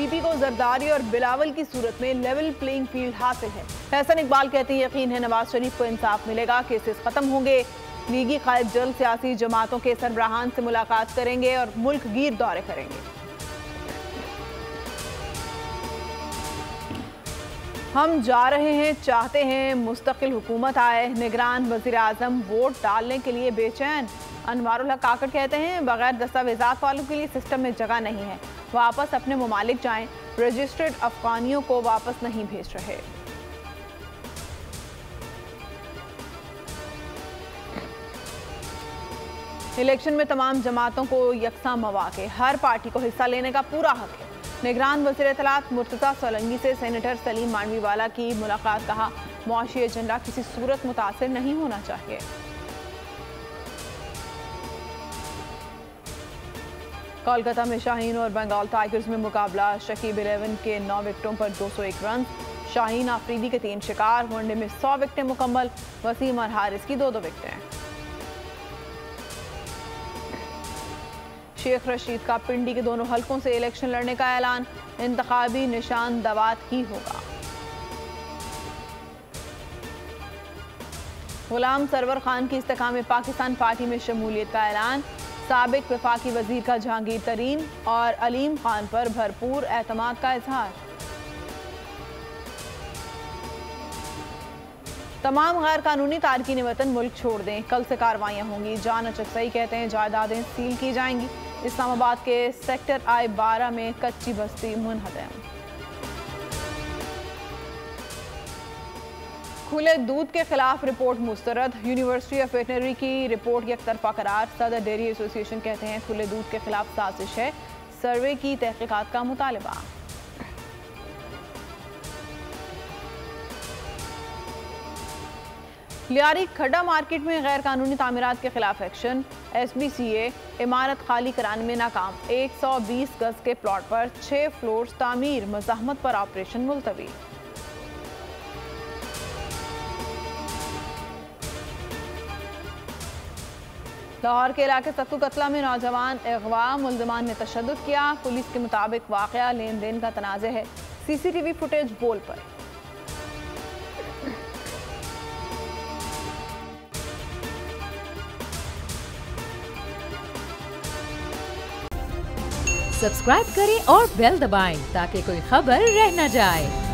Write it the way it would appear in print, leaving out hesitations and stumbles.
PPP को जरदारी और बिलावल की सूरत में लेवल प्लेइंग फील्ड हासिल है। हसन इकबाल कहते हैं यकीन है नवाज शरीफ को इंसाफ मिलेगा, केसेस खत्म होंगे। लीगी कायद जल्द सियासी जमातों के सरबराहान से मुलाकात करेंगे और मुल्क गिर दौरे करेंगे। हम जा रहे हैं, चाहते हैं मुस्तकिल हुकूमत आए। निगरान वज़ीर आज़म वोट डालने के लिए बेचैन। अनवारुल हक काकड़ कहते हैं बगैर दस्तावेजात वालों के लिए सिस्टम में जगह नहीं है, वापस अपने ममालिक जाएं। रजिस्टर्ड अफगानियों को वापस नहीं भेज रहे। इलेक्शन में तमाम जमातों को यकसा मौके, हर पार्टी को हिस्सा लेने का पूरा हक है। निगरान वज़ीर इत्तलात मुर्तज़ा सोलंकी से सेनेटर सलीम मांडवीवाला की मुलाकात, कहा मुआशी एजेंडा किसी सूरत मुतासिर नहीं होना चाहिए। कोलकाता में शाहीन और बंगाल टाइगर्स में मुकाबला। शकीब 11 के 9 विकेटों पर 201 रन। शाहीन आफरीदी के 3 शिकार। वनडे में 100 विकेटें मुकम्मल। वसीम और हारिस की 2-2 विकेटें। शेख रशीद का पिंडी के दोनों हलकों से इलेक्शन लड़ने का ऐलान। इंतखाबी निशान दवात ही होगा। गुलाम सरवर खान की इस्तेकाम पाकिस्तान पार्टी में शमूलियत का ऐलान। साबिक वफाकी वजीर का जहांगीर तरीन और अलीम खान पर भरपूर एतमाद का इजहार। तमाम गैर कानूनी तारकीन वतन मुल्क छोड़ दें, कल से कार्रवाइयाँ होंगी। जान अचकसई कहते हैं जायदादें सील की जाएंगी। इस्लामाबाद के सेक्टर I-12 में कच्ची बस्ती मुनहदम। खुले दूध के खिलाफ रिपोर्ट मुस्तरद। यूनिवर्सिटी ऑफ वेटनरी की रिपोर्ट एकतरफा करार। सदर डेयरी एसोसिएशन कहते हैं खुले दूध के खिलाफ साजिश है। सर्वे की तहकीकात का मुतालबा। लियारी खड्डा मार्केट में गैर कानूनी तामीरात के खिलाफ एक्शन। SBCA इमारत खाली कराने में नाकाम। 120 गज के प्लॉट पर 6 फ्लोर्स तामीर, मज़ाहमत पर ऑपरेशन मुलतवी। लाहौर के इलाके सत्तू कतला में नौजवान अगवा, मुल्ज़िमान ने तशद्दुद किया। पुलिस के मुताबिक वाक़या लेन देन का तनाज़े है। CCTV फुटेज बोल पर। सब्सक्राइब करें और बेल दबाएं ताकि कोई खबर रह न जाए।